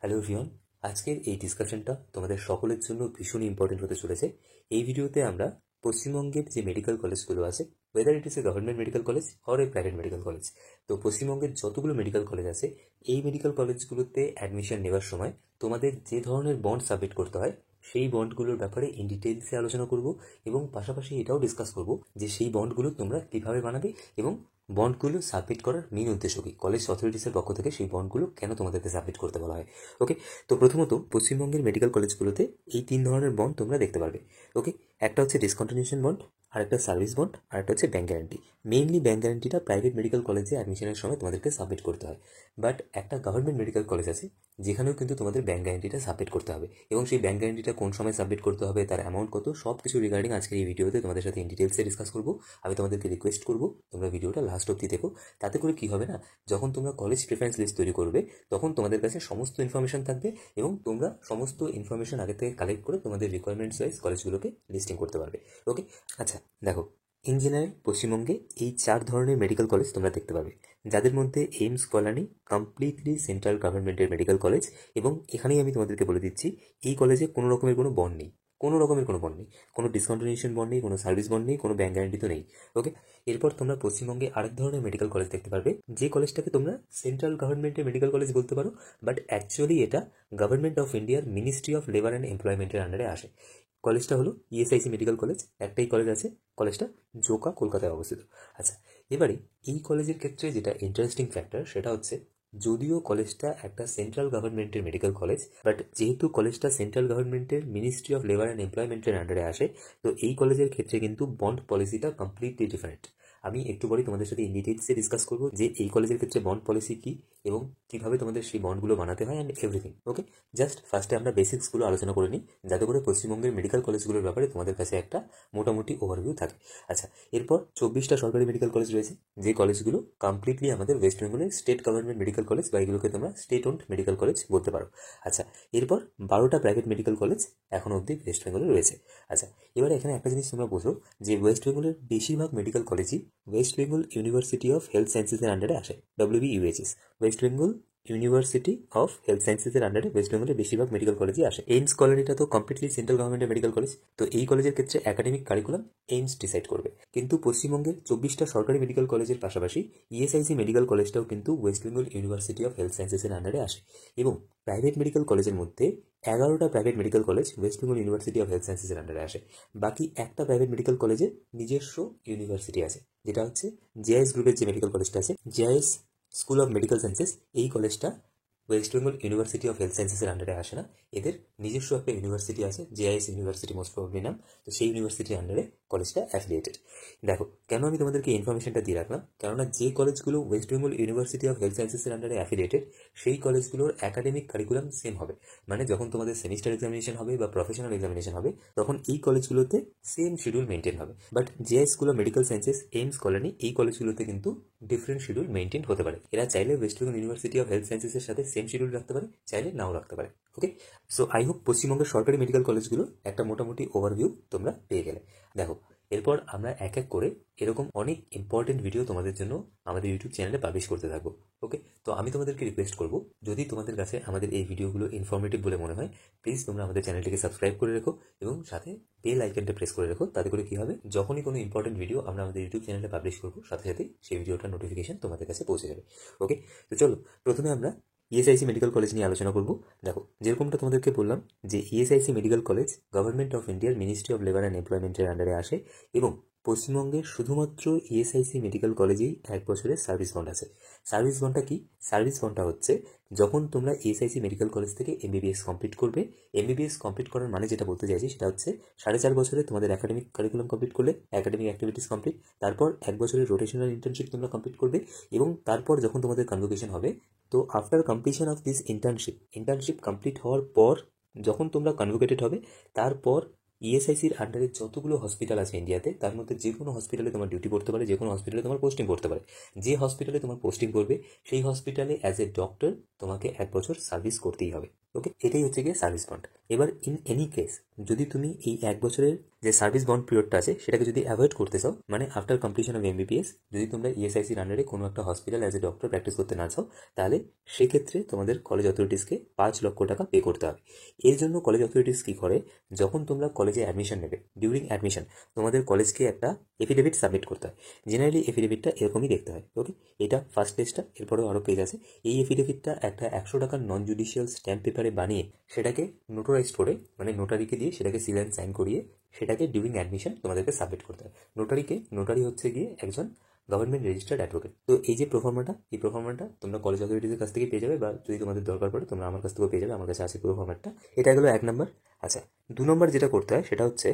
Hello everyone, আজকের এই ডিসকাশনটা তোমাদের সকলের জন্য ভীষণ ইম্পর্টেন্ট হতে চলেছে। এই ভিডিওতে আমরা পশ্চিমবঙ্গের যে মেডিকেল কলেজগুলো আছে, weather it is a government medical college or a private medical college, তো পশ্চিমবঙ্গের যতগুলো মেডিকেল কলেজ আছে এই মেডিকেল কলেজগুলোতে অ্যাডমিশন নেওয়ার সময় তোমাদের যে ধরনের বন্ড সাবমিট করতে হয় সেই বন্ডগুলোর ব্যাপারে ইন ডিটেলসে আলোচনা করব এবং পাশাপাশি এটাও ডিসকাস করব যে সেই বন্ডগুলো তোমরা কীভাবে বানাবে এবং বন্ডগুলো সাবমিট করার মেন উদ্দেশ্য কী, কলেজ অথরিটিসের পক্ষ থেকে সেই বন্ডগুলো কেন তোমাদেরকে সাবমিট করতে বলা হয়। ওকে, তো প্রথমত পশ্চিমবঙ্গের মেডিকেল কলেজগুলোতে এই তিন ধরনের বন্ড তোমরা দেখতে পারবে। ওকে, একটা হচ্ছে ডিসকন্টিনিউশন বন্ড, আরেকটা সার্ভিস বন্ড, আর একটা হচ্ছে ব্যাঙ্ক গ্যারান্টি। মেইনলি ব্যাঙ্ক গ্যারান্টিটা প্রাইভেট মেডিকেল কলেজে অ্যাডমিশনের সময় তোমাদেরকে সাবমিট করতে হয়, বাট একটা গভর্নমেন্ট মেডিকেল কলেজ আছে যেখানেও কিন্তু তোমাদের ব্যাঙ্ক গ্যারান্টিটা সাবমিট করতে হবে, এবং সেই ব্যাঙ্ক গ্যারান্টিটা কোন সময় সাবমিট করতে হবে, তার অ্যামাউন্ট কত, সব কিছু রিগার্ডিং আজকের এই ভিডিওতে তোমাদের সাথে ইন ডিটেলসে ডিসকাস করবো। আমি তোমাদেরকে রিকোয়েস্ট করবো তোমরা ভিডিওটা লাস্ট অবধি দেখো, তাতে করে কী হবে না, যখন তোমরা কলেজ প্রেফারেন্স লিস্ট তৈরি করবে তখন তোমাদের কাছে সমস্ত ইনফরমেশন থাকবে এবং তোমরা সমস্ত ইনফরমেশন আগে থেকে কালেক্ট করে তোমাদের রিকোয়ারমেন্টস ওয়াইজ কলেজগুলোকে লিস্টিং করতে পারবে। ওকে, আচ্ছা দেখো, ইন জেনারেল পশ্চিমবঙ্গে এই 4 ধরনের মেডিকেল কলেজ তোমরা দেখতে পাবে, যাদের মধ্যে এইমস কল্যাণী কমপ্লিটলি সেন্ট্রাল গভর্নমেন্টের মেডিকেল কলেজ, এবং এখানেই আমি তোমাদেরকে বলে দিচ্ছি এই কলেজে কোনো রকমের কোনো বন্ড নেই, কোনো রকমের কোনো বন্ড নেই, কোনো ডিসকন্টিনিউশন বন্ড নেই, কোনো সার্ভিস বন্ড নেই, কোনো ব্যাঙ্ক গ্যারান্টি তো নেই। ওকে, এরপর তোমরা পশ্চিমবঙ্গে আরেক ধরনের মেডিকেল কলেজ দেখতে পারবে, যে কলেজটাকে তোমরা সেন্ট্রাল গভর্নমেন্টের মেডিকেল কলেজ বলতে পারো, বাট অ্যাকচুয়ালি এটা গভর্নমেন্ট অফ ইন্ডিয়ার মিনিস্ট্রি অফ লেবার অ্যান্ড এমপ্লয়মেন্টের আন্ডারে আসে। কলেজটা হলো ইএসআইসি মেডিকেল কলেজ, একটাই কলেজ আছে, কলেজটা জোকা কলকাতায় অবস্থিত। আচ্ছা, এবারে এই কলেজের ক্ষেত্রে যেটা ইন্টারেস্টিং ফ্যাক্টর সেটা হচ্ছে, যদিও কলেজটা একটা সেন্ট্রাল গভর্নমেন্টের মেডিকেল কলেজ, বাট যেহেতু কলেজটা সেন্ট্রাল গভর্নমেন্টের মিনিস্ট্রি অফ লেবার অ্যান্ড এমপ্লয়মেন্টের আন্ডারে আসে, তো এই কলেজের ক্ষেত্রে কিন্তু বন্ড পলিসিটা কমপ্লিটলি ডিফারেন্ট। আমি একটু পরে তোমাদের সাথে ইন ডিটেলসে ডিসকাস করবো যে এই কলেজের ক্ষেত্রে বন্ড পলিসি কী এবং কীভাবে তোমাদের সেই বন্ডগুলো বানাতে হয় অ্যান্ড এভরিথিং। ওকে, জাস্ট ফার্স্টে আমরা বেসিক্সগুলো আলোচনা করে নিই, যাতে করে পশ্চিমবঙ্গের মেডিকেল কলেজগুলোর ব্যাপারে তোমাদের কাছে একটা মোটামুটি ওভারভিউ থাকে। আচ্ছা, এরপর 24টা সরকারি মেডিকেল কলেজ রয়েছে, যে কলেজগুলো কমপ্লিটলি আমাদের ওয়েস্ট বেঙ্গলের স্টেট গভর্নমেন্ট মেডিকেল কলেজ, বা এগুলোকে তোমরা স্টেট ওন্ড মেডিকেল কলেজ বলতে পারো। আচ্ছা, এরপর 12টা প্রাইভেট মেডিকেল কলেজ এখনও অবধি ওয়েস্ট বেঙ্গলে রয়েছে। আচ্ছা, এবারে এখানে একটা জিনিস তোমরা বোঝো যে ওয়েস্ট বেঙ্গলের বেশিরভাগ মেডিকেল কলেজই West Bengal university of health সায়েন্সেসের আন্ডারে আসে, WBUHS, West Bengal university of health সায়েন্সেসের আন্ডারে ওয়েস্ট বেঙ্গলের বেশিরভাগ মেডিকেল কলেজই আসে। এইমস কলেজটা তো কমপ্লিটলি সেন্ট্রাল গভর্নমেন্টের মেডিকেল কলেজ, তো এই কলেজের ক্ষেত্রে একাডেমিক কারিকুলাম এইমস ডিসাইড করবে। কিন্তু পশ্চিমবঙ্গের 24টা সরকারি মেডিকেল কলেজের পাশাপাশি ইএসআইসি মেডিকেল কলেজটাও কিন্তু West Bengal university of health সায়েন্সেসের আন্ডারে আসে, এবং প্রাইভেট মেডিকেল কলেজের মধ্যে 11টা private medical college West Bengal university of health সায়েন্সেসের আন্ডারে আসে। বাকি একটা প্রাইভেট মেডিকেল কলেজের নিজস্ব ইউনিভার্সিটি আছে, যেটা হচ্ছে জেআইএস গ্রুপের যে মেডিকেল কলেজটা আছে, JIS school of medical sciences, এই কলেজটা West Bengal university of health সায়েন্সেসের আন্ডারে আসে না, এদের নিজস্ব একটা ইউনিভার্সিটি আছে, জেআইএস ইউনিভার্সিটি মোস্ট প্রবাবলি নাম, তো সেই ইউনিভার্সিটির আন্ডারে কলেজটা অ্যাফিলিয়েটেড। দেখো, কেন আমি তোমাদেরকে ইনফরমেশনটা দিয়ে রাখলাম, কেননা যে কলেজগুলো West Bengal university of health সায়েন্সেসের আন্ডারে অ্যাফিলিয়েটেড, সেই কলেজগুলোর একাডেমিক কারিকুলাম সেম হবে, মানে যখন তোমাদের সেমিস্টার এক্সামিনেশন হবে বা প্রফেশনাল এক্সামিনেশন হবে তখন এই কলেজগুলোতে সেম শিডিউল মেনটেন হবে। But JIS school of medical sciences, AIIMS colony, এই কলেজগুলোতে কিন্তু ডিফারেন্ট শিডিউল মেনটেন হতে পারে। এরা চাইলে West Bengal university of health সায়েন্সেসের সাথে সেম শিডিউল রাখতে পারে, চাইলে নাও রাখতে পারে। ওকে, সো আই হোপ পশ্চিমবঙ্গের সরকারি মেডিকেল কলেজগুলো একটা মোটামুটি ওভারভিউ তোমরা পেয়ে গেলে। দেখো, এরপর আমরা এক এক করে এরকম অনেক ইম্পর্টেন্ট ভিডিও তোমাদের জন্য আমাদের ইউটিউব চ্যানেলে পাবলিশ করতে থাকবো। ওকে, তো আমি তোমাদেরকে রিকোয়েস্ট করবো, যদি তোমাদের কাছে আমাদের এই ভিডিওগুলো ইনফরমেটিভ বলে মনে হয়, প্লিজ তোমরা আমাদের চ্যানেলটিকে সাবস্ক্রাইব করে রেখো এবং সাথে বেল আইকনটা প্রেস করে রেখো, তাতে করে কী হবে, যখনই কোনো ইম্পর্টেন্ট ভিডিও আমরা আমাদের ইউটিউব চ্যানেলে পাবলিশ করবো সাথে সাথেই সেই ভিডিওটার নোটিফিকেশন তোমাদের কাছে পৌঁছে যাবে। ওকে, তো চলো প্রথমে আমরা ইএসআইসি মেডিকেল কলেজ নিয়ে আলোচনা করব। দেখো, যেরকমটা তোমাদেরকে বললাম যে ESIC medical college government of ইন্ডিয়ার মিনিস্ট্রি অফ লেবার অ্যান্ড এমপ্লয়মেন্টের আন্ডারে আসে, এবং পশ্চিমবঙ্গের শুধুমাত্র ইএসআইসি মেডিকেল কলেজেই 1 বছরের সার্ভিস বন্ড আছে। সার্ভিস বন্ডটা কি? সার্ভিস বন্ডটা হচ্ছে, যখন তোমরা ইএসআইসি মেডিকেল কলেজ থেকে এমবিবিএস কমপ্লিট করবে, এমবিবিএস কমপ্লিট করার মানে যেটা বলতে চাইছি সেটা হচ্ছে 4.5 বছরে তোমাদের একাডেমিক কারিকুলাম কমপ্লিট করলে, একাডেমিক অ্যাক্টিভিটিস কমপ্লিট, তারপর 1 বছরের রোটেশনাল ইন্টার্নশিপ তোমরা কমপ্লিট করবে, এবং তারপর যখন তোমাদের কনভোকেশন হবে, তো after completion of this internship complete হওয়ার পর যখন তোমরা কনভোকেটেড হবে, তারপর ইএসআইসির আন্ডারে যতগুলো হসপিটাল আছে ইন্ডিয়াতে, তার মধ্যে যে কোনো হসপিটালে তোমার ডিউটি পড়তে পারে, যে কোনো হসপিটালে তোমার পোস্টিং পড়তে পারে। যে হসপিটালে তোমার পোস্টিং পড়বে সেই হসপিটালে অ্যাজ এ ডক্টর তোমাকে 1 বছর সার্ভিস করতেই হবে। ওকে, এটাই হচ্ছে গিয়ে সার্ভিস বন্ড। এবার ইন এনি কেস যদি তুমি এই 1 বছরের যে সার্ভিস বন্ড পিরিয়ডটা আছে সেটাকে যদি অ্যাভয়েড করতে চাও, মানে আফটার কমপ্লিশন অফ এমবিবিএস যদি তোমরা ইএসআইসির আন্ডারে কোনো একটা hospital as a doctor practice করতে না চাও, তাহলে সেক্ষেত্রে তোমাদের কলেজ অথরিটিসকে 5 লক্ষ টাকা পে করতে হবে। এর জন্য কলেজ অথরিটিস কী করে, যখন তোমরা কলেজে অ্যাডমিশন নেবে, ডিউরিং অ্যাডমিশন তোমাদের কলেজকে একটা এফিডেভিট সাবমিট করতে হয়। জেনারেলি এফিডেভিটটা এরকমই দেখতে হয়। ওকে, এটা ফার্স্ট পেজটা, এরপরেও আরও পেজ আছে। এই এফিডেভিটটা একটা 100 টাকার নন জুডিশিয়াল স্ট্যাম্প পেপারে বানিয়ে সেটাকে নোটারাইজ করে, মানে নোটারিকে দিয়ে সেটাকে সিল অ্যান্ড সাইন করিয়ে সেটাকে ডিউরিং অ্যাডমিশন তোমাদেরকে সাবমিট করতে হয়। নোটারি হচ্ছে গিয়ে একজন গভর্নমেন্ট রেজিস্টার্ড অ্যাডভোকেট। তো এই যে এই প্রোফর্মাটা তোমরা কলেজ অথরিটিসের কাছ থেকে পেয়ে যাবে, বা যদি তোমাদের দরকার পড়ে তোমরা আমার কাছ থেকেও পেয়ে যাবে, আমার কাছে আছে পুরো ফর্ম্যাটটা। এটা গেলো 1 নম্বর। আচ্ছা, 2 নম্বর যেটা করতে হয় সেটা হচ্ছে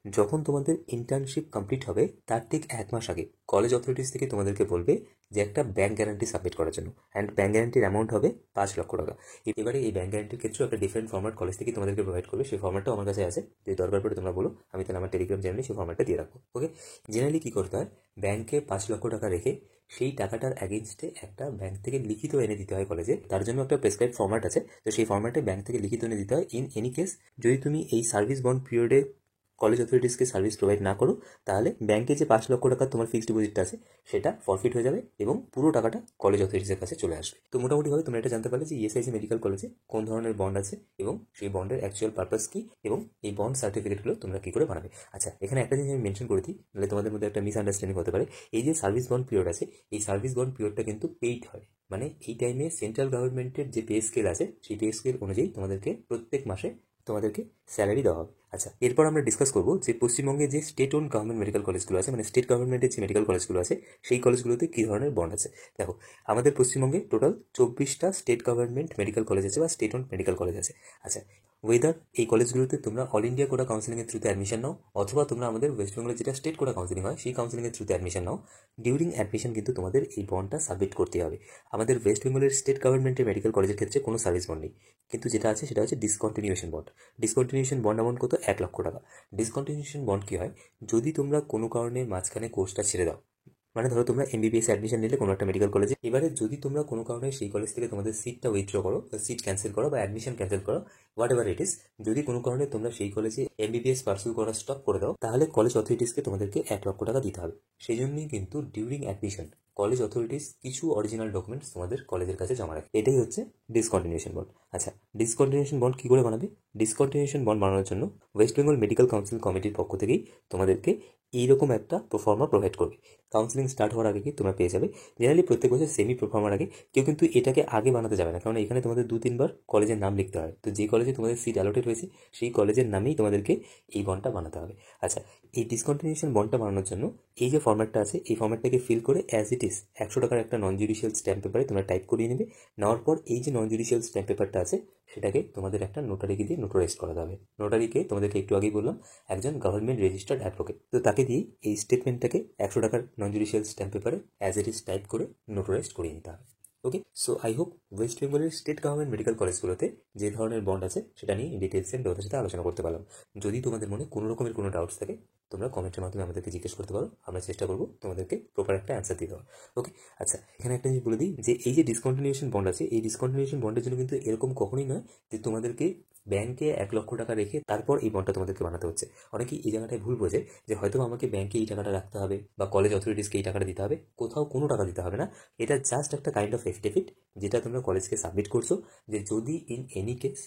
যখন তোমাদের ইন্টার্নশিপ কমপ্লিট হবে তার ঠিক 1 মাস আগে কলেজ অথরিটিস থেকে তোমাদেরকে বলবে যে একটা ব্যাঙ্ক গ্যারান্টি সাবমিট করার জন্য, অ্যান্ড ব্যাঙ্ক গ্যারান্টির অ্যামাউন্ট হবে 5 লক্ষ টাকা। এবারে এই ব্যাঙ্ক গ্যারান্টির ক্ষেত্রেও একটা ডিফারেন্ট ফর্ম্যাট কলেজ থেকে তোমাদেরকে প্রোভাইড করবে। সেই ফর্ম্যাটটাও আমার কাছে আছে, যদি দরকার পড়ে তোমরা বলো, আমি তাহলে আমার টেলিগ্রাম চ্যানেলে সেই ফর্ম্যাটটা দিয়ে রাখবো। ওকে, জেনারেলি কী করতে হয়, ব্যাঙ্কে 5 লক্ষ টাকা রেখে সেই টাকাটার অ্যাগেনস্টে একটা ব্যাঙ্ক থেকে লিখিত এনে দিতে হয় কলেজে। তার জন্য একটা প্রেসক্রাইব ফর্ম্যাট আছে, তো সেই ফর্ম্যাটে ব্যাঙ্ক থেকে লিখিত এনে দিতে হয়। ইন এনি কেস যদি তুমি এই সার্ভিস বন্ড পিরিয়ডে কলেজ অথরিটিসকে সার্ভিস প্রোভাইড না করো, তাহলে ব্যাংকে যে 5 লক্ষ টাকা তোমার ফিক্সড ডিপোজিটটা আছে সেটা ফরফিট হয়ে যাবে এবং পুরো টাকাটা কলেজ অথরিটিসের কাছে চলে আসবে। তো মোটামুটিভাবে তোমরা এটা জানতে পারলে যে ইএসআইসি মেডিকেল কলেজে কোন ধরনের বন্ড আছে এবং সেই বন্ডের অ্যাকচুয়াল পারপাস কী এবং এই বন্ড সার্টিফিকেটগুলো তোমরা কী করে বানাবে। আচ্ছা, এখানে একটা জিনিস আমি মেনশন করে দিই, নাহলে তোমাদের মধ্যে একটা মিসআন্ডারস্ট্যান্ডিং হতে পারে। এই যে সার্ভিস বন্ড পিরিয়ড আছে, এই সার্ভিস বন্ড পিরিয়ডটা কিন্তু পেইড হয়, মানে এই টাইমে সেন্ট্রাল গভর্নমেন্টের যে পে স্কেল আছে সেই পে স্কেল অনুযায়ী তোমাদেরকে প্রত্যেক মাসে তোমাদেরকে স্যালারি দেওয়া হবে। আচ্ছা, এরপর আমরা ডিসকাস করবো যে পশ্চিমবঙ্গে যে স্টেট ওন গভর্নমেন্ট মেডিকেল কলেজগুলো আছে, মানে স্টেট গভর্নমেন্টের যে মেডিকেল কলেজগুলো আছে সেই কলেজগুলোতে কী ধরনের বন্ড আছে। দেখো, আমাদের পশ্চিমবঙ্গে টোটাল 24টা স্টেট গভর্নমেন্ট মেডিকেল কলেজ আছে বা স্টেট ওন মেডিকেল কলেজ আছে। আচ্ছা, ওয়েদার এই কলেজগুলোতে তোমরা অল ইন্ডিয়া কোটা কাউন্সিলিংয়ের থ্রুতে অ্যাডমিশন নাও, অথবা তোমরা আমাদের ওয়েস্ট বেঙ্গলের যেটা স্টেট কোটা কাউন্সিলিং হয় সেই কাউন্সিলিংয়ের থ্রুতে অ্যাডমিশন নাও, ডিউরিং অ্যাডমিশন কিন্তু তোমাদের এই বন্ডটা সাবমিট করতে হবে। আমাদের ওয়েস্ট বেঙ্গলের স্টেট গভর্নমেন্টের মেডিকেল কলেজের ক্ষেত্রে কোনো সার্ভিস বন্ড নেই, কিন্তু যেটা আছে সেটা হচ্ছে discontinuation bond. Discontinuation bond amount কত, 1 লক্ষ টাকা। ডিসকন্টিনিউশন বন্ড কী হয়, যদি তোমরা কোনো কারণে মাঝখানে কোর্সটা ছেড়ে দাও, মানে ধরো তোমরা এমবিবিএস অ্যাডমিশন নিলে কোনো একটা মেডিকেল কলেজে, এবারে যদি তোমরা কোনো কারণে সেই কলেজ থেকে তোমাদের সিটটা উইথড্র করো বা সিট ক্যান্সেল করো বা অ্যাডমিশন ক্যান্সেল করো, হোয়াট এভার ইট ইস, যদি কোনো কারণে তোমরা সেই কলেজে এমবিবিএস পার্সু করা স্টপ করে দাও, তাহলে কলেজ অথরিটিসকে তোমাদেরকে 1 লক্ষ টাকা দিতে হবে। সেই জন্যই কিন্তু ডিউরিং অ্যাডমিশন কলেজ অথরিটিস কিছু অরিজিনাল ডকুমেন্টস তোমাদের কলেজের কাছে জমা রাখে। এটাই হচ্ছে ডিসকন্টিনিউশন বন্ড। আচ্ছা, ডিসকন্টিনিউশন বন্ড কী করে বানাবে? ডিসকন্টিনিউশন বন্ড বানানোর জন্য ওয়েস্ট বেঙ্গল মেডিকেল কাউন্সিল কমিটির পক্ষ থেকেই তোমাদেরকে এইরকম একটা প্রোফর্মা প্রোভাইড করবে। কাউন্সিলিং স্টার্ট হওয়ার আগে কি তোমরা পেয়ে যাবে। জেনারেলি প্রত্যেক বছর সেমি প্রোফর্মার আগে কেউ কিন্তু এটাকে আগে বানাতে যাবে না, কারণ এখানে তোমাদের 2-3 বার কলেজের নাম লিখতে হয়। তো যে কলেজে তোমাদের সিট অ্যালোটেড হয়েছে সেই কলেজের নামেই তোমাদেরকে এই বন্ডটা বানাতে হবে। আচ্ছা, এই ডিসকন্টিনিউশন বন্ডটা বানানোর জন্য এই যে ফর্ম্যাটটা আছে এই ফর্ম্যাটটাকে ফিল করে অ্যাজ ইট ইজ 100 টাকার একটা নন জুডিশিয়াল স্ট্যাম্প পেপারে তোমরা টাইপ করিয়ে নেবে। নেওয়ার পর এই যে নন জুডিশিয়াল স্ট্যাম্প পেপারটা আছে সেটাকে তোমাদের একটা নোটারিকে দিয়ে নোটারাইজ করাতে হবে। নোটারিকে তোমাদেরকে একটু আগেই বললাম একজন গভর্নমেন্ট রেজিস্টার্ড অ্যাডভোকেট। তো তাকে দিয়ে এই স্টেটমেন্টটাকে 100 টাকার নন জুডিশিয়াল স্ট্যাম্প পেপারে অ্যাজ ইট ইজ টাইপ করে নোটারাইজ করিয়ে নিতে হবে। ওকে, সো আই হোপ ওয়েস্ট বেঙ্গলের স্টেট গভর্নমেন্ট মেডিকেল কলেজগুলোতে যে ধরনের বন্ড আছে সেটা নিয়ে ডিটেলসে তোমাদের সাথে আলোচনা করতে পারলাম। যদি তোমাদের মনে কোনো রকমের কোনো ডাউটস থাকে তোমরা কমেন্টের মাধ্যমে আমাদেরকে জিজ্ঞেস করতে পারো, আমরা চেষ্টা করবো তোমাদেরকে প্রপার একটা অ্যান্সার দিতে হবে। ওকে, আচ্ছা, এখানে একটা জিনিস বলে দিই যে এই যে ডিসকন্টিনিউশন বন্ড আছে এই ডিসকন্টিনিউশন বন্ডের জন্য কিন্তু এরকম কখনোই নয় যে তোমাদেরকে ব্যাংকে 1 লক্ষ টাকা রেখে তারপর এই বন্ডটা তোমাদেরকে বানাতে হচ্ছে। অনেকেই এই জায়গাটায় ভুল বোঝে যে হয়তো আমাকে ব্যাংকে এই টাকাটা রাখতে হবে বা কলেজ অথরিটিসকে এই টাকাটা দিতে হবে, কোথাও কোনো টাকা দিতে হবে না। এটা জাস্ট একটা কাইন্ড অফ এফিডেভিট যেটা তোমরা কলেজকে সাবমিট করছো যে যদি ইন এনি কেস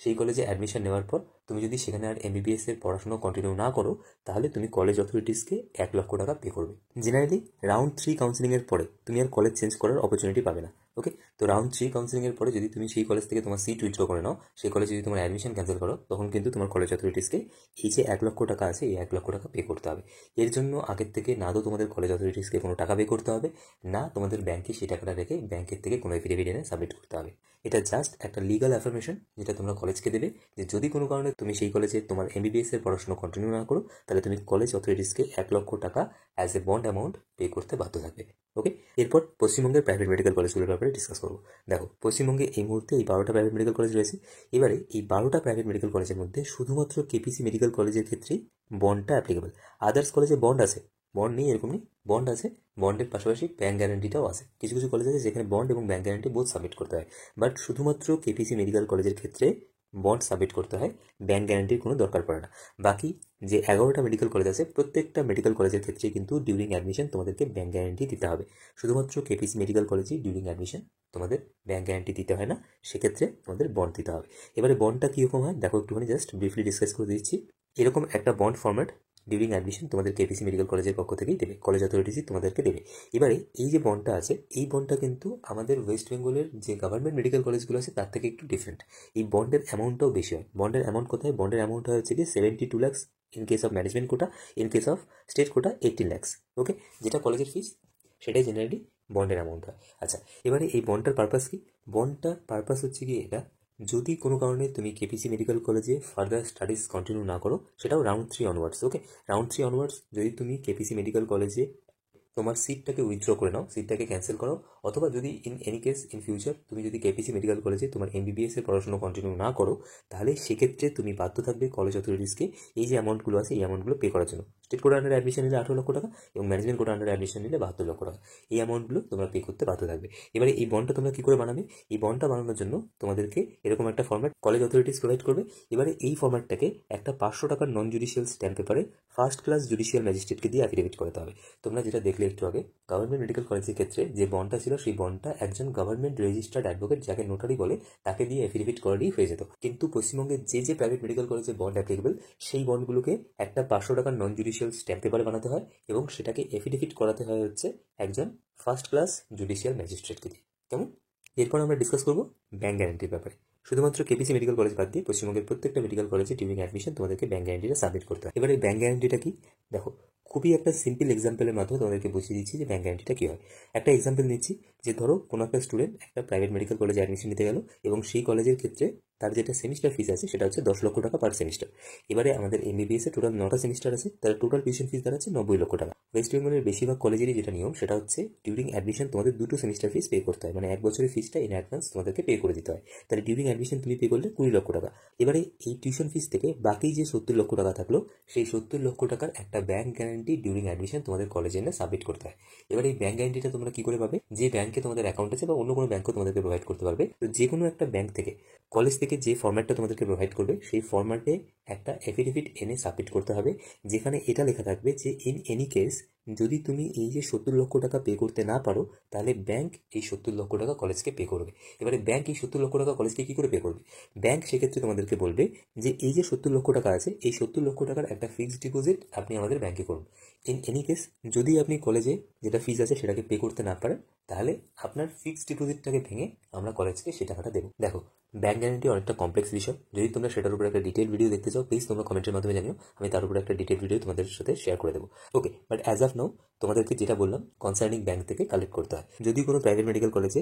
সেই কলেজে অ্যাডমিশন নেওয়ার পর তুমি যদি সেখানে আর এমবিবিএস এর পড়াশোনা কন্টিনিউ না করো, তাহলে তুমি কলেজ অথরিটিসকে 1 লক্ষ টাকা পে করবে। জেনারেলি রাউন্ড 3 কাউন্সিলিংয়ের পরে তুমি আর কলেজ চেঞ্জ করার অপরচুনিটি পাবে না। ওকে, তো রাউন্ড 3 কাউন্সিলিংয়ের পরে যদি তুমি সেই কলেজ থেকে তোমার সিট উইথড্র করে নাও, সেই কলেজে যদি তোমার অ্যাডমিশন ক্যান্সেল করো, তখন কিন্তু তোমার কলেজ অথরিটিসকে এই যে 1 লক্ষ টাকা আছে এই 1 লক্ষ টাকা পে করতে হবে। এর জন্য আগের থেকে না তো তোমাদের কলেজ অথরিটিসকে কোনো টাকা পে করতে হবে, না তোমাদের ব্যাংকে সেই টাকাটা রেখে ব্যাংকের থেকে কোনো এফিডেভিট এনে সাবমিট করতে হবে। এটা জাস্ট একটা লিগাল অ্যাফার্মেশন যেটা তোমরা কলেজকে দেবে যে যদি কোনো কারণে তুমি সেই কলেজে তোমার এমবিবিএস এর পড়াশোনা কন্টিনিউ না করো, তাহলে তুমি কলেজ অথরিটিসকে 1 লক্ষ টাকা as a bond amount pay করতে বাধ্য থাকবে। ওকে, এরপর পশ্চিমবঙ্গের প্রাইভেট মেডিকেল কলেজগুলোর ব্যাপারে ডিসকাস করবো। দেখো, পশ্চিমবঙ্গে এই মুহূর্তে এই 12টা প্রাইভেট মেডিকেল কলেজ রয়েছে। এবারে এই 12টা প্রাইভেট মেডিকেল কলেজের মধ্যে শুধুমাত্র কেপিসি মেডিকেল কলেজের ক্ষেত্রেই বন্ডটা অ্যাপ্লিকেবল। আদার্স কলেজে বন্ড আছে, বন্ড নেই এরকম নেই, বন্ড আছে, বন্ডের পাশাপাশি ব্যাঙ্ক গ্যারান্টিটাও আছে। কিছু কিছু কলেজ আছে যেখানে বন্ড এবং ব্যাঙ্ক গ্যারান্টি বোথ সাবমিট করতে হয়, বাট শুধুমাত্র কেপিসি মেডিকেল কলেজের ক্ষেত্রে বন্ড সাবমিট করতে হয়, ব্যাঙ্ক গ্যারান্টির কোনো দরকার পড়ে না। বাকি যে 11টা মেডিকেল কলেজ আছে প্রত্যেকটা মেডিকেল কলেজের ক্ষেত্রে কিন্তু ডিউরিং অ্যাডমিশন তোমাদেরকে ব্যাঙ্ক গ্যারান্টি দিতে হবে। শুধুমাত্র কেপিসি মেডিকেল কলেজেই ডিউরিং অ্যাডমিশন তোমাদের ব্যাঙ্ক গ্যারান্টি দিতে হয় না, সেক্ষেত্রে তোমাদের বন্ড দিতে হবে। এবারে বন্ডটা কীরকম হয় দেখো, একটুখানি জাস্ট ব্রিফলি ডিসকাস করে দিচ্ছি। এরকম একটা বন্ড ফরম্যাট ডিউরিং অ্যাডমিশন তোমাদের কেপিসি মেডিকেল কলেজের পক্ষ থেকেই দেবে, কলেজ অথরিটিসই তোমাদেরকে দেবে। এবারে এই যে বন্ডটা আছে, এই বন্ডটা কিন্তু আমাদের ওয়েস্ট বেঙ্গলের যে গভর্নমেন্ট মেডিকেল কলেজগুলো আছে তার থেকে একটু ডিফারেন্ট। এই বন্ডের অ্যামাউন্টটাও বেশি হয়। বন্ডের অ্যামাউন্ট কোথায়? বন্ডের অ্যামাউন্ট হচ্ছে কি 72 lakhs in case of management quota, in case of state quota 18 lakhs। Okay, যেটা কলেজের ফিস সেটাই জেনারেলি বন্ডের অ্যামাউন্ট হয়। আচ্ছা, এবারে এই বন্ডটার পারপাস কি? বন্ডটার পারপাস হচ্ছে কি এটা, যদি কোনো কারণে তুমি কেপিসি মেডিকেল কলেজে ফার্দার স্টাডিজ কন্টিনিউ না করো, সেটাও রাউন্ড 3 অনওয়ার্ডস। ওকে, রাউন্ড 3 অনওয়ার্ডস যদি তুমি কেপিসি মেডিকেল কলেজে তোমার সিটটাকে উইথড্র করে নাও, সিটটাকে ক্যান্সেল করো, অথবা যদি in any case in future তুমি যদি কেপিসি মেডিকেল কলেজে তোমার এমবিবিএস এর পড়াশোনা কন্টিনিউ না করো, তাহলে সেক্ষেত্রে তুমি বাধ্য থাকবে কলেজ অথরিটিসকে এই যে অ্যামাউন্টগুলো আছে এই অ্যামাউন্টগুলো পে করার জন্য। স্টেট কোটা আন্ডারে অ্যাডমিশন নিলে 18 লক্ষ টাকা এবং ম্যানেজমেন্ট কোটা আন্ডারে অ্যাডমিশন নিলে 72 লক্ষ টাকা, এই অ্যামাউন্টগুলো তোমরা পে করতে বাধ্য থাকবে। এবারে এই বন্ডটা তোমরা কী করে বানাবে? এই বন্ডটা বানানোর জন্য তোমাদেরকে এরকম একটা ফর্ম্যাট কলেজ অথরিটিস প্রোভাইড করবে। এবারে এই ফর্ম্যাটটাকে একটা 500 টাকার নন জুডিশিয়াল স্ট্যাম্প পেপারে ফার্স্ট ক্লাস জুডিশিয়াল ম্যাজিস্ট্রেটকে দিয়ে অ্যাফিডেভিট করাতে হবে। তোমরা যেটা দেখলে একটু আগে, গভর্নমেন্ট মেডিকেল কলেজের ক্ষেত্রে যে বন্ডটা ছিল সেই বন্ডটা একজন গভর্নমেন্ট রেজিস্টার্ড অ্যাডভোকেট, যাকে নোটারি বলে, তাকে দিয়ে অ্যাফিডেভিট করালেই হয়ে যেত। কিন্তু পশ্চিমবঙ্গের যে প্রাইভেট মেডিকেল কলেজে বন্ড অ্যাপ্লিকেবল, সেই বন্ডগুলোকে একটা 500 টাকার নন জুডিশিয়াল স্ট্যাম্প পেপারে বানাতে হয় এবং সেটাকে অ্যাফিডেভিট করাতে হয় হচ্ছে একজন ফার্স্ট ক্লাস জুডিশিয়াল ম্যাজিস্ট্রেটকে দিয়ে। কেমন? এরপর আমরা ডিসকাস করবো ব্যাঙ্ক গ্যারান্টির ব্যাপারে। শুধুমাত্র কেপিসি মেডিকেল কলেজ বাদ দিয়ে পশ্চিমবঙ্গের প্রত্যেকটা মেডিকেল কলেজে ডিউরিং অ্যাডমিশন তোমাদেরকে ব্যাঙ্ক গ্যারান্টিটা সাবমিট করতে হয়। এবার এই ব্যাঙ্ক গ্যারান্টিটা কি দেখো, খুবই একটা সিম্পল এক্সাম্পলের মাধ্যমে তোমাদেরকে বুঝিয়ে দিচ্ছি যে ব্যাঙ্ক গ্যারান্টিটা কী হয়। একটা এক্সাম্পল নিচ্ছি, যে ধরো কোনো একটা স্টুডেন্ট একটা প্রাইভেট মেডিকেল কলেজে অ্যাডমিশন নিতে গেল এবং সেই কলেজের ক্ষেত্রে তার যেটা সেমিস্টার ফিস আছে সেটা হচ্ছে 10 লক্ষ টাকা পার সেমিস্টার। এবারে আমাদের এমবিবিএস এ টোটাল 9টা সেমিস্টার আছে, তার টোটাল টিউশন ফিস দাঁড়াচ্ছে 90 লক্ষ টাকা। ওয়েস্ট বেঙ্গলের বেশিরভাগ কলেজেরই যেটা নিয়ম সেটা হচ্ছে ডিউরিং অ্যাডমিশন তোমাদের 2টো সেমিস্টার ফিস পে করতে হয়, মানে 1 বছরের ফিসটা ইন অ্যাডভান্স তোমাদেরকে পে করে দিতে হয়। তাহলে ডিউরিং অ্যাডমিশন তুমি পে করলে 20 লক্ষ টাকা। এবারে এই টিউশন ফিস থেকে বাকি যে 70 লক্ষ টাকা থাকলো, সেই 70 লক্ষ টাকার একটা ব্যাঙ্ক গ্যারান্টি ডিউরিং অ্যাডমিশন তোমাদের কলেজে এনে সাবমিট করতে হয়। এবার এই ব্যাঙ্ক গ্যারান্টিটা তোমরা কি করে পাবে? যে ব্যাংকে তোমাদের অ্যাকাউন্ট আছে বা অন্য কোনো ব্যাংকও তোমাদেরকে প্রোভাইড করতে পারবে। তো যে কোনো একটা ব্যাংক থেকে কলেজ থেকে যে ফরম্যাটটা তোমাদেরকে প্রোভাইড করবে সেই ফরম্যাটে একটা অ্যাফিডেভিট এনে সাবমিট করতে হবে, যেখানে এটা লেখা থাকবে যে ইন এনি কেস যদি তুমি এই যে 70 লক্ষ টাকা পে করতে না পারো, তাহলে ব্যাংক এই 70 লক্ষ টাকা কলেজকে পে করবে। এবারে ব্যাংক এই 70 লক্ষ টাকা কলেজকে কী করে পে করবে? ব্যাংক সেক্ষেত্রে তোমাদেরকে বলবে যে এই যে 70 লক্ষ টাকা আছে, এই 70 লক্ষ টাকার একটা ফিক্সড ডিপোজিট আপনি আমাদের ব্যাংকে করুন। ইন এনি কেস যদি আপনি কলেজে যেটা ফিস আছে সেটাকে পে করতে না পারেন, তাহলে আপনার ফিক্সড ডিপোজিটটাকে ভেঙে আমরা কলেজকে সেই টাকাটা দেবো। দেখো, ব্যাঙ্ক গ্যারান্টি অনেকটা কমপ্লেক্স বিষয়। যদি তোমরা সেটার উপরে একটা ডিটেল ভিডিও দেখতে চাও, প্লিজ তোমরা কমেন্টের মাধ্যমে জানিও, আমি তার উপরে একটা ডিটেল ভিডিও তোমাদের সাথে শেয়ার করে দেবো। ওকে, বাট অ্যাজ অফ নাও তোমাদেরকে যেটা বললাম কনসার্নিং ব্যাঙ্ক থেকে কালেক্ট করতে হয়। যদি কোনো প্রাইভেট মেডিকেল কলেজে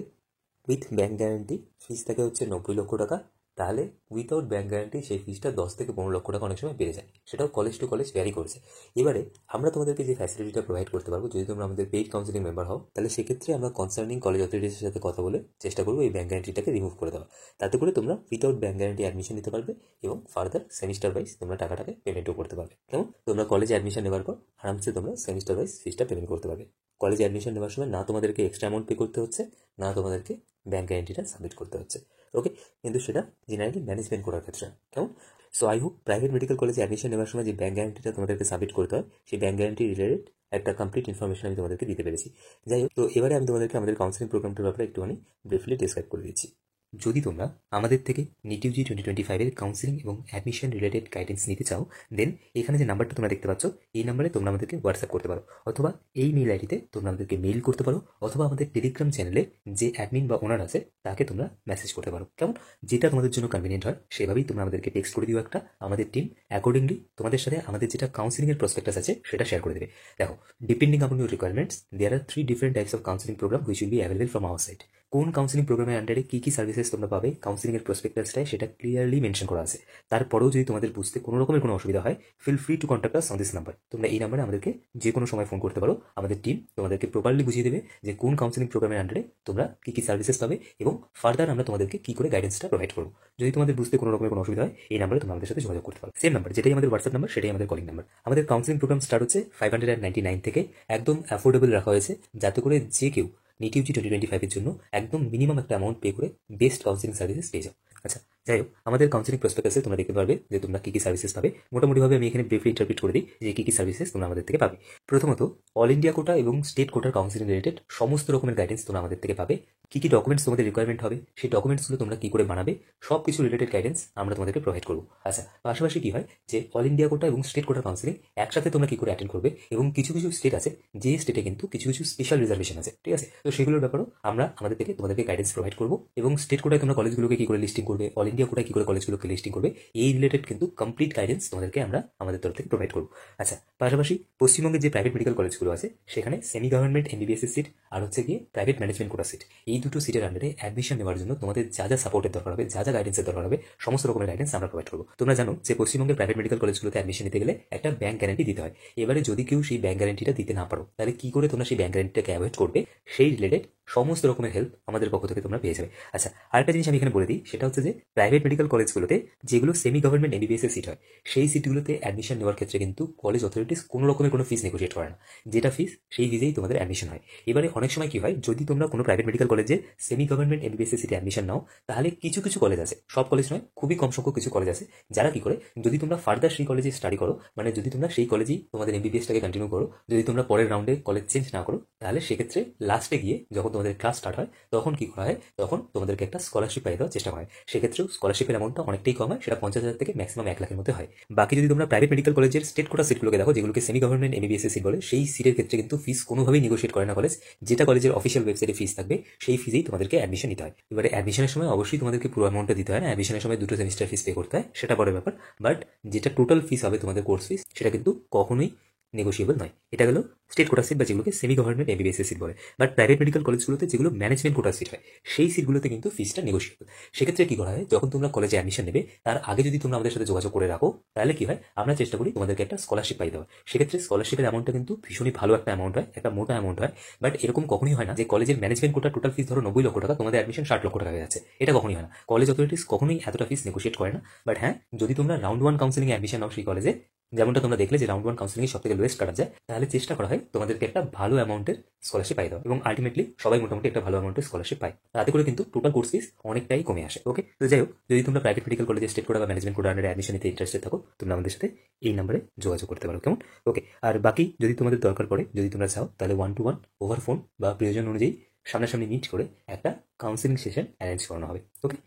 উইথ ব্যাঙ্ক গ্যারান্টি ফিস থাকে হচ্ছে 90 লক্ষ টাকা, তাহলে উইথাউট ব্যাঙ্ক গ্যারান্টি সেই ফিসটা 10 থেকে 15 লক্ষ টাকা অনেক সময় বেড়ে যায়। সেটাও কলেজ টু কলেজ ভ্যারি করছে। এবারে আমরা তোমাদেরকে যে ফ্যাসিলিটিটা প্রোভাইড করতে পারবো, যদি তোমরা আমাদের পেইড কাউন্সিলিং মেম্বার হও, তাহলে সেক্ষেত্রে আমরা কনসার্নিং কলেজ অথরিটিসের সাথে কথা বলে চেষ্টা করবো এই ব্যাঙ্ক গ্যারান্টিটাকে রিমুভ করে দেওয়া। তাতে করে তোমরা উইথাউট ব্যাঙ্ক গ্যারান্টি অ্যাডমিশন নিতে পারবে এবং ফার্দার সেমিস্টার ওয়াইজ তোমরা টাকাটাকে পেমেন্টও করতে পারবে। কেমন? তোমরা কলেজে অ্যাডমিশন নেওয়ার পর আরামসে তোমরা সেমিস্টার ওয়াইজ ফিসটা পেমেন্ট করতে পারবে। কলেজে অ্যাডমিশন নেওয়ার সময় না তোমাদেরকে এক্সট্রা অ্যামাউন্ট পে করতে হচ্ছে, না তোমাদেরকে ব্যাঙ্ক গ্যারান্টিটা সাবমিট করতে হচ্ছে। ওকে, কিন্তু সেটা জেনারেলি ম্যানেজমেন্ট করার ক্ষেত্রে। কেমন? So I hope private medical কলেজে অ্যাডমিশন নেওয়ার সময় যে ব্যাঙ্ক গ্যারান্টিটা তোমাদেরকে সাবমিট করতে হয়, সেই ব্যাঙ্ক গ্যারান্টি রিলেটেড একটা কমপ্লিট ইনফরমেশন আমি তোমাদেরকে দিতে পেরেছি। যাই হোক, তো এবারে আমি তোমাদেরকে আমাদের কাউন্সিলিং প্রোগ্রামটার ব্যাপারে একটুখানি ব্রিফলি ডিসক্রাইব করে দিচ্ছি। যদি তোমরা আমাদের থেকে নিট ইউজি 2025-এর কাউন্সিলিং এবং অ্যাডমিশন রিলেটেড গাইডেন্স নিতে চাও, দেন এখানে যে নাম্বারটা তোমরা দেখতে পাচ্ছ, এই নাম্বারে তোমরা আমাদেরকে হোয়াটসঅ্যাপ করতে পারো, অথবা এই মেইল আইডিতে তোমরা আমাদেরকে মেইল করতে পারো, অথবা আমাদের টেলিগ্রাম চ্যানেলে যে অ্যাডমিন বা ওনার আছে তাকে তোমরা মেসেজ করতে পারো। কেমন? যেটা তোমাদের জন্য কনভিনিয়েন্ট হয় সেভাবেই তোমরা আমাদেরকে টেক্সট করে দিও একটা, আমাদের টিম অ্যাকর্ডিংলি তোমাদের সাথে আমাদের যেটা কাউন্সিলিংয়ের প্রসপেক্টাস আছে সেটা শেয়ার করে দেবে। দেখো, depending upon your requirements there are 3 different types of counselling program which will be available from our side. কোন কাউন্সিলিং প্রোগ্রামের আন্ডারে কী সার্ভিসেস তোমরা পাবে কাউন্সিলিংয়ের প্রসপেক্টাসটায় সেটা ক্লিয়ারলি মেনশন করা আছে। তারপরেও যদি তোমাদের বুঝতে কোনো রকমের কোনো অসুবিধা হয়, feel free to contact us on this number. তোমরা এই নাম্বারে আমাদেরকে যে কোনো সময় ফোন করতে পারো। আমাদের টিম তোমাদেরকে প্রপারলি বুঝিয়ে দেবে যে কোন কাউন্সিলিং প্রোগ্রামের আন্ডারে তোমরা কী সার্ভিসেস পাবে এবং ফার্দার আমরা তোমাদেরকে কী করে গাইডেন্সটা প্রোভাইড করবো। যদি তোমাদের বুঝতে কোনো রকমের কোনো অসুবিধা হয়, এই নাম্বারে তোমরা আমাদের সাথে যোগাযোগ করতে পারো। সেম নাম্বার, যেটাই আমাদের হোয়াটসঅ্যাপ নাম্বার, সেটাই আমাদের কলিং নাম্বার। আমাদের কাউন্সিলিং প্রোগ্রাম স্টার্ট হচ্ছে 599 থেকে। একদম অ্যাফোর্ডেবল রাখা হয়েছে, যাতে করে যে কেউ নিট ইউজি 2025 জন্য একদম মিনিমাম একটা অ্যামাউন্ট পে করে বেস্ট কাউন্সিলিং সার্ভিসেস পেয়ে যাও। আচ্ছা, যাই হোক, আমাদের কাউন্সিলিং প্রসপেক্টাসে তোমরা দেখতে পারবে যে তোমরা কী সার্ভিসেস পাবে। মোটামুটিভাবে আমি এখানে ব্রিফলি ইন্টারপ্রিট করে দিই যে কী সার্ভিসেস তোমরা আমাদের থেকে পাবে। প্রথমত, অল ইন্ডিয়া কোটা এবং স্টেট কোটার কাউন্সিলিং রিলেটেড সমস্ত রকমের গাইডেন্স তোমরা আমাদের থেকে পাবে। কী ডকুমেন্টস তোমাদের রিকোয়ারমেন্ট হবে, সেই ডকুমেন্টসগুলো তোমরা কী করে বানাবে, সব কিছু রিলেটেড গাইডেন্স আমরা তোমাদেরকে প্রোভাইড করবো। আচ্ছা, পাশাপাশি কী হয় যে অল ইন্ডিয়া কোটা এবং স্টেট কোটার কাউন্সিলিং একসাথে তোমরা কী করে অ্যাটেন্ড করবে, এবং কিছু স্টেট আছে যে স্টেটে কিন্তু কিছু স্পেশাল রিজার্ভেশন আছে, ঠিক আছে? তো সেগুলোর ব্যাপারেও আমরা আমাদের থেকে তোমাদেরকে গাইডেন্স প্রোভাইড করবো। এবং স্টেট কোটায় তোমরা কলেজগুলোকে কী করে লিস্টিং করবে, অল ইন্ডিয়া কোটায় কী করে কলেজগুলোকে লিস্টিং করবে, এই রিলেটেড কিন্তু কমপ্লিট গাইডেন্স তোমাদেরকে আমরা আমাদের তরফ থেকে প্রোভাইড করবো। আচ্ছা, পাশাপাশি পশ্চিমবঙ্গের যে প্রাইভেট মেডিকেল কলেজগুলো আছে সেখানে সেমি গভর্নমেন্ট এমবিবিএস সিট আর হচ্ছে গিয়ে প্রাইভেট ম্যানেজমেন্ট কোটা সিট, এই দুটো সিটের আন্ডারে অ্যাডমিশন নেওয়ার জন্য তোমাদের যা সাপোর্টের দরকার হবে, যা গাইডেন্সের দরকার হবে, সমস্ত রকমের গাইডেন্স আমরা প্রোভাইড করবো। তোমরা জানো যে পশ্চিমবঙ্গের প্রাইভেট মেডিকেল কলেজগুলোতে অ্যাডমিশন নিতে গেলে একটা ব্যাংক গ্যারান্টি দিতে হয়। এবারে যদি কেউ সেই ব্যাংক গ্যারান্টিটা দিতে না পারো, তাহলে কি করে তোমরা সেই ব্যাংক গ্যারান্টিটাকে অ্যাভয়েড করবে, সেই রিলেটেড সমস্ত রকমের হেল্প আমাদের পক্ষ থেকে তোমরা পেয়ে যাবে। আচ্ছা, আরেকটা জিনিস আমি এখানে বলে দিই, সেটা হচ্ছে যে প্রাইভেট মেডিকেল কলেজগুলোতে যেগুলো সেমি গভর্নমেন্ট এমবিবিএস সিট হয়, সেই সিটগুলোতে অ্যাডমিশন নেওয়ার ক্ষেত্রে কিন্তু কলেজ অথরিটিস কোনো রকমের কোনো ফিস নেগোশিয়েট করে না। যেটা ফিস, সেই ফিজেই তোমাদের অ্যাডমিশন হয়। এবারে অনেক সময় কি হয়, যদি তোমরা কোনো প্রাইভেট মেডিকেল কলেজে সেমি গভর্নমেন্ট এমবিবিএস সিটে অ্যাডমিশন নাও, তাহলে কিছু কলেজ আছে, সব কলেজ নয়, খুবই কম সংখ্যক কিছু কলেজ আছে যারা কি করে, যদি তোমরা ফার্দার সেই কলেজে স্টাডি করো, মানে যদি তোমরা সেই কলেজেই তোমাদের এমবিবিএসটাকে কন্টিনিউ করো, যদি তোমরা পরের রাউন্ডে কলেজ চেঞ্জ না করো, তাহলে সেক্ষেত্রে লাস্টে গিয়ে যখন তোমাদের ক্লাস স্টার্ট হয়, তখন কি করা হয়, তখন তোমাদেরকে একটা স্কলারশিপ পাই দেওয়ার চেষ্টা করা হয়। সেক্ষেত্রেও স্কলারশিপের অ্যামাউন্টটা অনেকটাই কম হয়, সেটা 50,000 থেকে ম্যাক্সিমাম 1 লাখের মধ্যে হয়। বাকি যদি তোমরা প্রাইভেট মেডিকেল কলেজের স্টেট কোটা সিটগুলোকে দেখো, যেগুলোকে সেমি গভর্নমেন্ট এমবিবিএস সিট বলে, সেই সিটের ক্ষেত্রে কিন্তু ফিস কোনোভাবেই নেগোশিয়েট করে না কলেজ। যেটা কলেজের অফিসিয়াল ওয়েবসাইটে ফিস থাকবে, সেই ফিজেই তোমাদেরকে অ্যাডমিশন নিতে হয়। এবারে অ্যাডমিশনের সময় অবশ্যই তোমাদেরকে পুরো অ্যামাউন্টটা দিতে হয় না, অ্যাডমিশনের সময় 2 সেমিস্টার ফিস পে করতে হয়, সেটা পরের ব্যাপার। বাট যেটা টোটাল ফিস হবে তোমাদের কোর্স ফিস, সেটা কিন্তু কখনোই নেগোশিয়েবল নয়। এটা গেলো স্টেট কোটা সিট বা যেগুলোকে সেমি গভর্নমেন্ট এমবিবিএস সিট বলে। বাট প্রাইভেট মেডিকেল কলেজগুলোতে যেগুলো ম্যানেজমেন্ট কোটা সিট হয়, সেই সিটগুলোতে কিন্তু ফিসটা নেগোশিয়েবল। সেক্ষেত্রে কি করা হয়, যখন তোমরা কলেজে অ্যাডমিশন নেবে, তার আগে যদি তোমরা আমাদের সাথে যোগাযোগ করে রাখো, তাহলে কি হয়, আমরা চেষ্টা করি তোমাদেরকে একটা স্কলারশিপ পাই দেওয়া। সেক্ষেত্রে স্কলারশিপের অ্যামাউন্টটা কিন্তু ভীষণই ভালো একটা অ্যামাউন্ট হয়, একটা মোটা অ্যামাউন্ট হয়। বাট এরকম কখনোই হয় না যে কলেজের ম্যানেজমেন্ট কোটা টোটাল ফিস ধরো 90 লক্ষ টাকা, তোমাদের অ্যাডমিশন 60 লক্ষ টাকা হয়ে যাচ্ছে, এটা কখনোই হয় না। কলেজ অথরিটিস কখনোই এতটা ফিস নেগোশিয়েট করে না। বাট হ্যাঁ, যদি তোমরা রাউন্ড 1 কাউন্সিলিং অ্যাডমিশন নাও সেই কলেজে, যেমনটা তোমরা দেখলে যে রাউন্ড 1 কাউন্সিলিং সব থেকে লোয়েস্ট কাটা যায়, তাহলে চেষ্টা করা হয় তোমাদেরকে একটা ভালো অ্যামাউন্টের স্কলারশিপ পাই দাও, এবং আলটিমেটলি সবাই মোটামুটি একটা ভালো অ্যামাউন্টের স্কলারশিপ পায়। তাতে করে কিন্তু টোটাল কোর্স ফিস অনেকটাই কমে আসে। ওকে, তো যাই হোক, যদি তোমরা প্রাইভেট মেডিকেল কলেজে স্টেট কোটা বা ম্যানেজমেন্ট কোটা আন্ডারে অ্যাডমিশন নিতে ইন্টারেস্টেড থাকো, তোমরা আমাদের সাথে এই নাম্বারে যোগাযোগ করতে পারো, কেমন? ওকে, আর বাকি যদি তোমাদের দরকার পড়ে, যদি তোমরা চাও, তাহলে 1-to-1 ওভার ফোন বা প্রয়োজন অনুযায়ী সামনাসামনি মিট করে একটা কাউন্সিলিং সেশন অ্যারেঞ্জ করানো হবে। ওকে,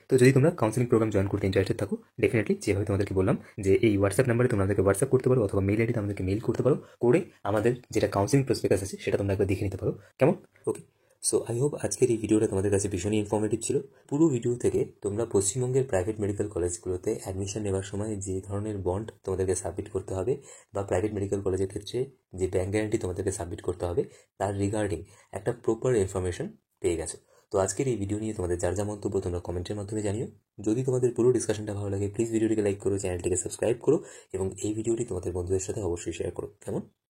তো যদি তোমরা কাউন্সিলিং প্রোগ্রাম জয়েন করতে ইন্টারেস্টেড থাকো, ডেফিনেটলি যেভাবে তোমাদেরকে বললাম যে এই হোয়াটসঅ্যাপ নাম্বারে তোমরা আমাদেরকে হোয়াটসঅ্যাপ করতে পারো, অথবা মেল আইডিতে আমাদেরকে মেল করতে পারো, করে আমাদের যেটা কাউন্সিলিং প্রসপেক্টাস আছে সেটা তোমরা একবার দেখে নিতে পারো, কেমন? ওকে, সো আই হোপ আজকের এই ভিডিওটা তোমাদের কাছে ভীষণই ইনফরমেটিভ ছিল। পুরো ভিডিও থেকে তোমরা পশ্চিমবঙ্গের প্রাইভেট মেডিকেল কলেজগুলোতে অ্যাডমিশন নেওয়ার সময় যে ধরনের বন্ড তোমাদেরকে সাবমিট করতে হবে, বা প্রাইভেট মেডিকেল কলেজের ক্ষেত্রে যে ব্যাংক গ্যারান্টি তোমাদেরকে সাবমিট করতে হবে, তার রিগার্ডিং একটা প্রপার ইনফরমেশন পেয়ে গেছো। তো আজকের এই ভিডিও নিয়ে তোমাদের যার যা মন্তব্য তোমরা কমেন্টের মাধ্যমে জানিও। যদি তোমাদের পুরো ডিসকাশনটা ভালো লাগে, প্লিজ ভিডিওটিকে লাইক করো, চ্যানেলটিকে সাবস্ক্রাইব করো, এবং এই ভিডিওটি তোমাদের বন্ধুদের সাথে অবশ্যই শেয়ার করো, কেমন?